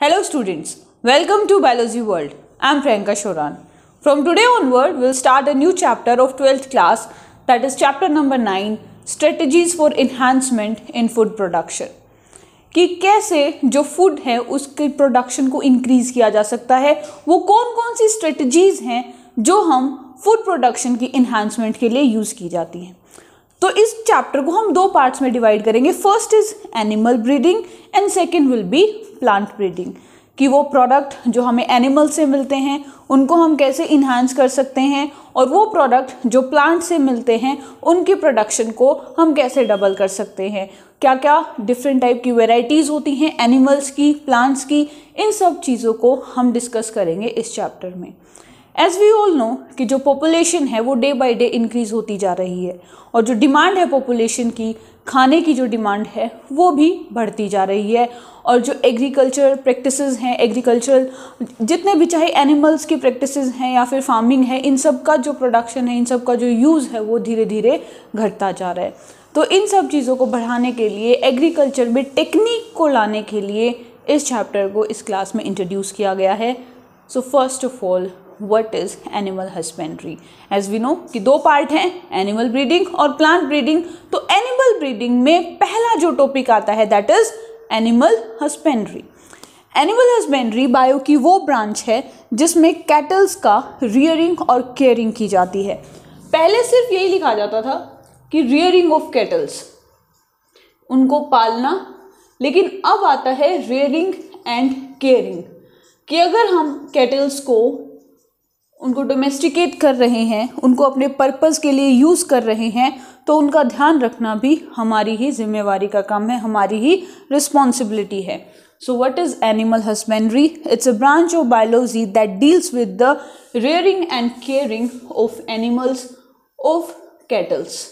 Hello students, welcome to Biology World. I am Priyanka Shoran. From today onward, we will start a new chapter of 12th class, that is chapter number 9, Strategies for Enhancement in Food Production. कि कैसे जो food है उसके production को increase किया जा सकता है, वो कौन कौन सी स्ट्रेटजीज हैं जो हम फूड प्रोडक्शन की इन्हांसमेंट के लिए यूज़ की जाती हैं. तो इस चैप्टर को हम दो पार्ट्स में डिवाइड करेंगे. First is animal breeding and second will be plant breeding, कि वो प्रोडक्ट जो हमें एनिमल से मिलते हैं उनको हम कैसे इन्हांस कर सकते हैं और वो प्रोडक्ट जो प्लांट से मिलते हैं उनकी प्रोडक्शन को हम कैसे डबल कर सकते हैं. क्या क्या डिफरेंट टाइप की वेराइटीज़ होती हैं एनिमल्स की, प्लांट्स की, इन सब चीज़ों को हम डिस्कस करेंगे इस चैप्टर में. एज वी ऑल नो कि जो पॉपुलेशन है वो डे बाय डे इंक्रीज़ होती जा रही है और जो डिमांड है पॉपुलेशन की, खाने की जो डिमांड है वो भी बढ़ती जा रही है. और जो एग्रीकल्चर प्रैक्टिसेस हैं, एग्रीकल्चर जितने भी चाहे एनिमल्स की प्रैक्टिसेस हैं या फिर फार्मिंग है, इन सब का जो प्रोडक्शन है, इन सब का जो यूज़ है वो धीरे धीरे घटता जा रहा है. तो इन सब चीज़ों को बढ़ाने के लिए, एग्रीकल्चर में टेक्निक को लाने के लिए इस चैप्टर को इस क्लास में इंट्रोड्यूस किया गया है. So first of all, what is animal husbandry? As we know कि दो पार्ट हैं, एनिमल ब्रीडिंग और प्लांट ब्रीडिंग. तो एनिमल ब्रीडिंग में पहला जो टॉपिक आता है that is animal husbandry. Animal husbandry bio की वो ब्रांच है जिसमें कैटल्स का रियरिंग और केयरिंग की जाती है. पहले सिर्फ यही लिखा जाता था कि रियरिंग ऑफ कैटल्स, उनको पालना, लेकिन अब आता है रियरिंग एंड केयरिंग, कि अगर हम कैटल्स को उनको डोमेस्टिकेट कर रहे हैं, उनको अपने पर्पस के लिए यूज़ कर रहे हैं, तो उनका ध्यान रखना भी हमारी ही जिम्मेवारी का काम है, हमारी ही रिस्पॉन्सिबिलिटी है. So what is animal husbandry? It's a branch of biology that deals with the rearing and caring of animals, of kettles.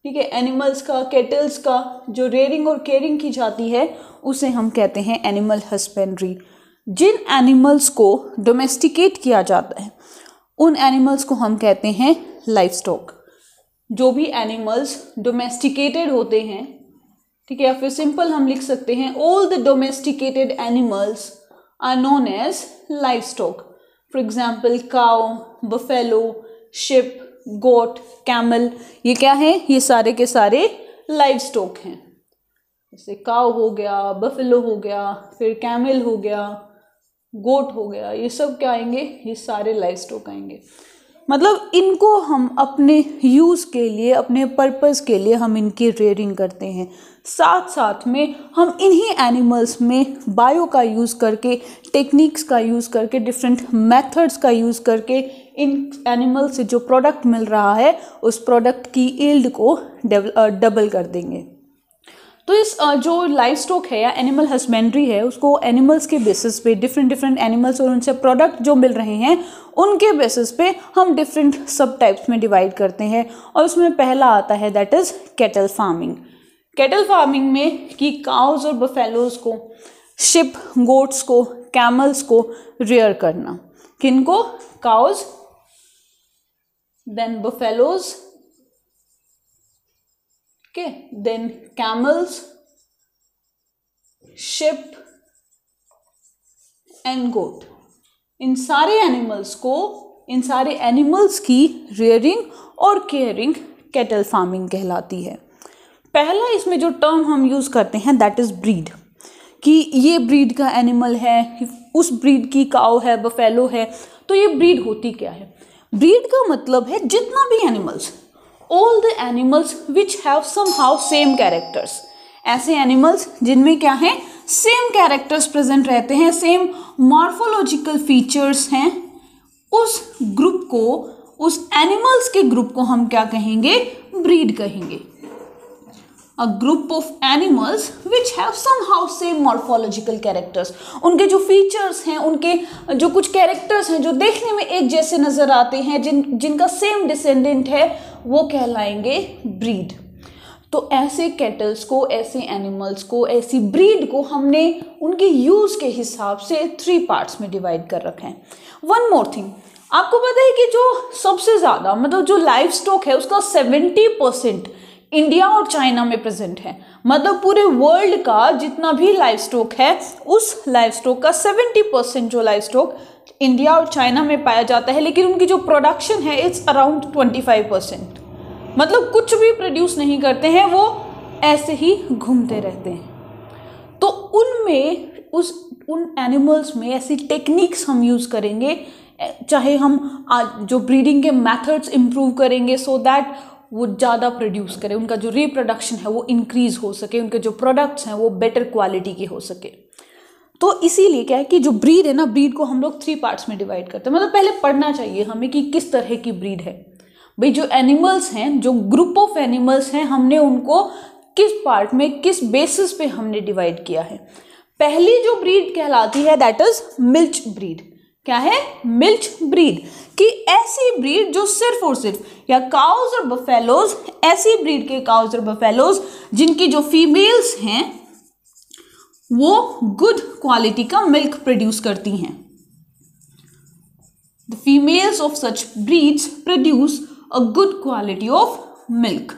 ठीक है, एनिमल्स का, कैटल्स का जो रेयरिंग और केयरिंग की जाती है उसे हम कहते हैं एनिमल हस्बेंड्री. जिन एनिमल्स को डोमेस्टिकेट किया जाता है उन एनिमल्स को हम कहते हैं लाइफ स्टॉक. जो भी एनिमल्स डोमेस्टिकेटेड होते हैं, ठीक है, या फिर सिंपल हम लिख सकते हैं all the domesticated animals are known as livestock. For example cow, buffalo, sheep, goat, camel, ये क्या है? ये सारे के सारे लाइव स्टॉक हैं. जैसे काउ हो गया, बफेलो हो गया, फिर कैमल हो गया, गोट हो गया, ये सब क्या आएंगे? ये सारे लाइव स्टॉक आएंगे. मतलब इनको हम अपने यूज़ के लिए, अपने पर्पस के लिए हम इनकी रेयरिंग करते हैं. साथ साथ में हम इन्हीं एनिमल्स में बायो का यूज़ करके, टेक्निक्स का यूज़ करके, डिफरेंट मेथड्स का यूज़ करके इन एनिमल से जो प्रोडक्ट मिल रहा है उस प्रोडक्ट की यील्ड को डबल कर देंगे. तो इस जो लाइफ स्टॉक है या एनिमल हस्बेंड्री है उसको एनिमल्स के बेसिस पे, डिफरेंट एनिमल्स और उनसे प्रोडक्ट जो मिल रहे हैं उनके बेसिस पे हम डिफरेंट सब टाइप्स में डिवाइड करते हैं. और उसमें पहला आता है that is cattle farming. Cattle farming में कि काउज और बफेलोज को, शिप, गोट्स को, कैमल्स को रियर करना. किनको? Cows, then buffaloes, okay, then camels, sheep and goat. इन सारे एनिमल्स को, इन सारे एनिमल्स की रियरिंग और केयरिंग कैटल फार्मिंग कहलाती है. पहला इसमें जो टर्म हम यूज़ करते हैं दैट इज़ ब्रीड, कि ये ब्रीड का एनिमल है, उस ब्रीड की काउ है, बफेलो है. तो ये ब्रीड होती क्या है? ब्रीड का मतलब है जितना भी animals, all the animals which have somehow same characters. ऐसे एनिमल्स जिनमें क्या है? सेम कैरेक्टर्स प्रेजेंट रहते हैं, सेम मॉर्फोलॉजिकल फीचर्स हैं, उस ग्रुप को, उस एनिमल्स के ग्रुप को हम क्या कहेंगे? ब्रीड कहेंगे. A group of animals which have somehow same morphological characters. उनके जो फीचर्स हैं, उनके जो कुछ कैरेक्टर्स हैं जो देखने में एक जैसे नज़र आते हैं, जिनका सेम डिसेंडेंट है, वो कहलाएंगे ब्रीड. तो ऐसे कैटल्स को, ऐसे एनिमल्स को, ऐसी ब्रीड को हमने उनके यूज़ के हिसाब से 3 पार्ट्स में डिवाइड कर रखा है. वन मोर थिंग, आपको पता है कि जो सबसे ज़्यादा, मतलब जो लाइफ स्टॉक है उसका 70% इंडिया और चाइना में प्रेजेंट है. मतलब पूरे वर्ल्ड का जितना भी लाइव स्टॉक है उस लाइव स्टॉक का 70% जो लाइव स्टॉक इंडिया और चाइना में पाया जाता है, लेकिन उनकी जो प्रोडक्शन है इट्स अराउंड 25%। मतलब कुछ भी प्रोड्यूस नहीं करते हैं, वो ऐसे ही घूमते रहते हैं। तो उनमें उन एनिमल्स में ऐसी टेक्निक्स हम यूज़ करेंगे, चाहे हम जो ब्रीडिंग के मेथड्स इम्प्रूव करेंगे सो दैट वो ज़्यादा प्रोड्यूस करें, उनका जो रिप्रोडक्शन है वो इंक्रीज हो सके, उनके जो प्रोडक्ट्स हैं वो बेटर क्वालिटी के हो सके। तो इसीलिए क्या है कि जो ब्रीड है ना, ब्रीड को हम लोग 3 पार्ट्स में डिवाइड करते हैं। मतलब पहले पढ़ना चाहिए हमें कि किस तरह की ब्रीड है। भाई जो एनिमल्स हैं, जो ग्रुप ऑफ एनिमल्स हैं, हमने उनको किस पार्ट में, किस बेसिस पे हमने डिवाइड किया है। पहली जो ब्रीड कहलाती है दैट इज मिल्च ब्रीड। क्या है? Milch breed. कि ऐसी ब्रीड जो सिर्फ और सिर्फ, या काउज और बफेलोज, ऐसी ब्रीड के काउज और बफेलोज जिनकी जो फीमेल्स हैं वो गुड क्वालिटी का मिल्क प्रोड्यूस करती हैं। The females of such breeds produce a good quality of milk,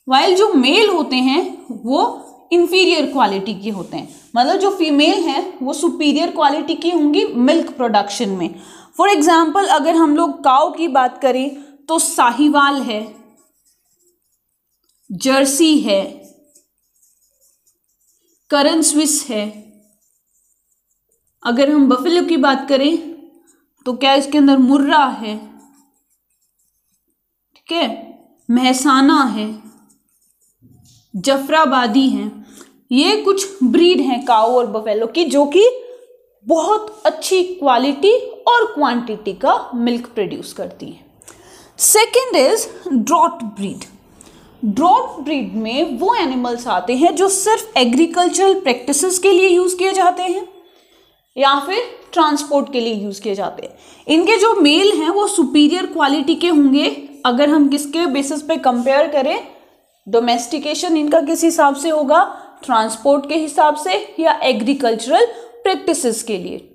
while जो मेल होते हैं वो इंफीरियर क्वालिटी के होते हैं। मतलब जो फीमेल हैं वो सुपीरियर क्वालिटी की होंगी मिल्क प्रोडक्शन में। फॉर एग्जाम्पल अगर हम लोग काऊ की बात करें तो साहिवाल है, जर्सी है, करन स्विस है। अगर हम बफेलो की बात करें तो क्या इसके अंदर मुर्रा है, ठीक है, महसाना है, जफराबादी हैं। ये कुछ ब्रीड हैं काऊ और बफेलो की जो कि बहुत अच्छी क्वालिटी और क्वांटिटी का मिल्क प्रोड्यूस करती है। Second is draught breed. Draught breed में वो एनिमल्स आते हैं जो सिर्फ एग्रीकल्चरल प्रैक्टिसेस के लिए यूज किए जाते हैं या फिर ट्रांसपोर्ट के लिए यूज किए जाते हैं। इनके जो मेल हैं वो सुपीरियर क्वालिटी के होंगे। अगर हम किसके बेसिस पे कंपेयर करें, डोमेस्टिकेशन इनका किस हिसाब से होगा, ट्रांसपोर्ट के हिसाब से या एग्रीकल्चरल प्रैक्टिसेस के लिए।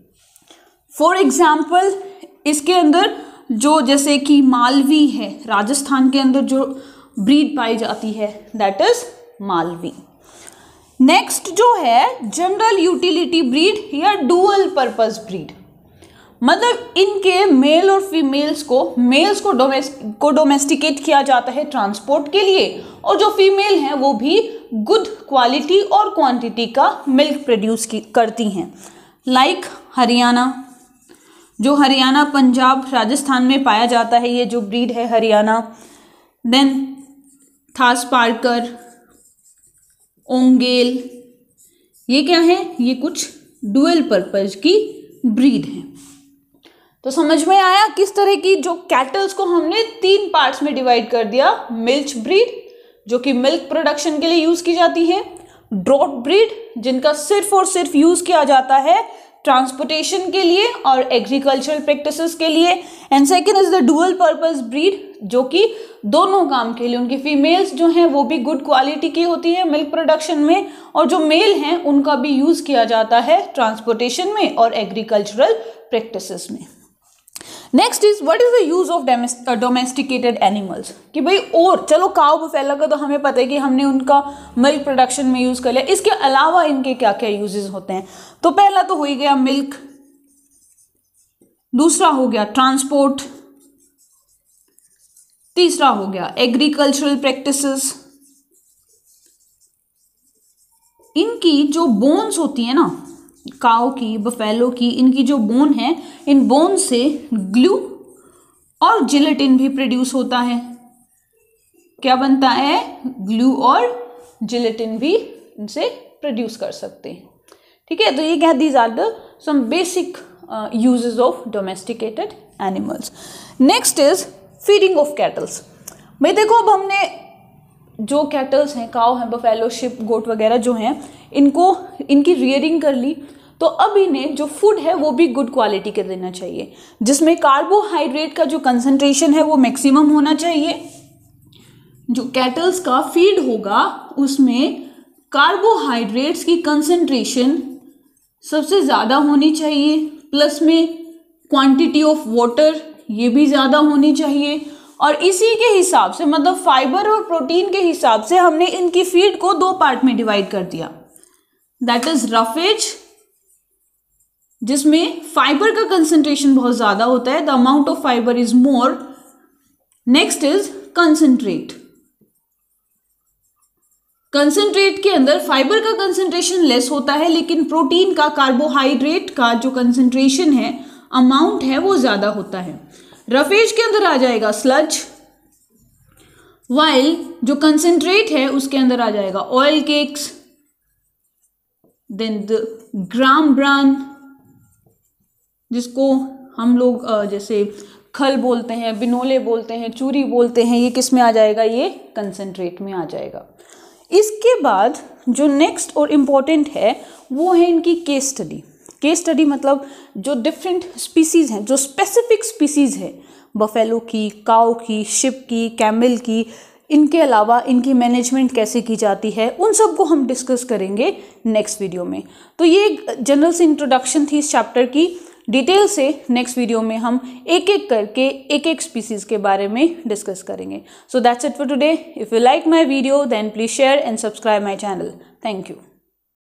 फॉर एग्जाम्पल इसके अंदर जो जैसे कि मालवी है, राजस्थान के अंदर जो ब्रीड पाई जाती है दैट इज मालवी। नेक्स्ट जो है जनरल यूटिलिटी ब्रीड या डुअल पर्पस ब्रीड। मतलब इनके मेल और फीमेल्स को, मेल्स को डोमेस्टिकेट किया जाता है ट्रांसपोर्ट के लिए, और जो फीमेल हैं वो भी गुड क्वालिटी और क्वांटिटी का मिल्क प्रोड्यूस करती हैं। लाइक हरियाणा, जो हरियाणा, पंजाब, राजस्थान में पाया जाता है ये जो ब्रीड है हरियाणा। देन थारपारकर, ओंगेल, ये क्या है, ये कुछ डुअल पर्पस की ब्रीड है। तो समझ में आया किस तरह की जो कैटल्स को हमने 3 पार्ट्स में डिवाइड कर दिया। मिल्च ब्रीड जो कि मिल्क प्रोडक्शन के लिए यूज की जाती है, ड्रॉट ब्रीड जिनका सिर्फ और सिर्फ यूज किया जाता है ट्रांसपोर्टेशन के लिए और एग्रीकल्चरल प्रैक्टिसेस के लिए, and second is the dual purpose breed जो कि दोनों काम के लिए, उनकी फीमेल्स जो हैं वो भी गुड क्वालिटी की होती है मिल्क प्रोडक्शन में, और जो मेल हैं उनका भी यूज किया जाता है ट्रांसपोर्टेशन में और एग्रीकल्चरल प्रैक्टिसेस में। Next is what is the use of domesticated animals. कि भाई और चलो काऊ बफेलो का तो हमें पता है कि हमने उनका मिल्क प्रोडक्शन में यूज कर लिया, इसके अलावा इनके क्या क्या यूजेस होते हैं। तो पहला तो हो ही गया मिल्क, दूसरा हो गया ट्रांसपोर्ट, तीसरा हो गया एग्रीकल्चरल प्रैक्टिसेस। इनकी जो बोन्स होती है ना, काऊ की, बफेलो की, इनकी जो बोन है, इन बोन से ग्लू और जिलेटिन भी प्रोड्यूस होता है। क्या बनता है? ग्लू और जिलेटिन भी इनसे प्रोड्यूस कर सकते हैं। ठीक है, तो ये क्या, these are the some basic uses of domesticated animals. Next is feeding of cattles. भाई देखो, अब हमने जो कैटल्स हैं, काऊ हैं, बफेलो, शिप, गोट वगैरह जो हैं, इनकी रियरिंग कर ली, तो अब इन्हें जो फूड है वो भी गुड क्वालिटी का देना चाहिए, जिसमें कार्बोहाइड्रेट का जो कंसंट्रेशन है वो मैक्सिमम होना चाहिए। जो कैटल्स का फीड होगा उसमें कार्बोहाइड्रेट्स की कंसंट्रेशन सबसे ज़्यादा होनी चाहिए, प्लस में क्वांटिटी ऑफ वाटर ये भी ज़्यादा होनी चाहिए, और इसी के हिसाब से मतलब फाइबर और प्रोटीन के हिसाब से हमने इनकी फीड को 2 पार्ट में डिवाइड कर दिया, दैट इज रफेज जिसमें फाइबर का कंसंट्रेशन बहुत ज्यादा होता है, the amount of fibre is more. Next is concentrate. Concentrate के अंदर फाइबर का कंसंट्रेशन लेस होता है, लेकिन प्रोटीन का, कार्बोहाइड्रेट का जो कंसंट्रेशन है, अमाउंट है, वो ज्यादा होता है। रफेज के अंदर आ जाएगा स्लज, वाइल जो कंसंट्रेट है उसके अंदर आ जाएगा oil cakes, then the gram bran जिसको हम लोग जैसे खल बोलते हैं, बिनोले बोलते हैं, चूरी बोलते हैं, ये किस में आ जाएगा, ये कंसंट्रेट में आ जाएगा। इसके बाद जो नेक्स्ट और इम्पॉर्टेंट है वो है इनकी केस स्टडी। केस स्टडी मतलब जो डिफरेंट स्पीसीज हैं, जो स्पेसिफिक स्पीसीज है, बफेलो की, काऊ की, शिप की, कैमल की, इनके अलावा इनकी मैनेजमेंट कैसे की जाती है, उन सब को हम डिस्कस करेंगे नेक्स्ट वीडियो में। तो ये एक जनरल सी इंट्रोडक्शन थी इस चैप्टर की। डिटेल से नेक्स्ट वीडियो में हम एक एक करके एक एक स्पीसीज के बारे में डिस्कस करेंगे। So that's it for today. If you like my video then please share and subscribe my channel. Thank you.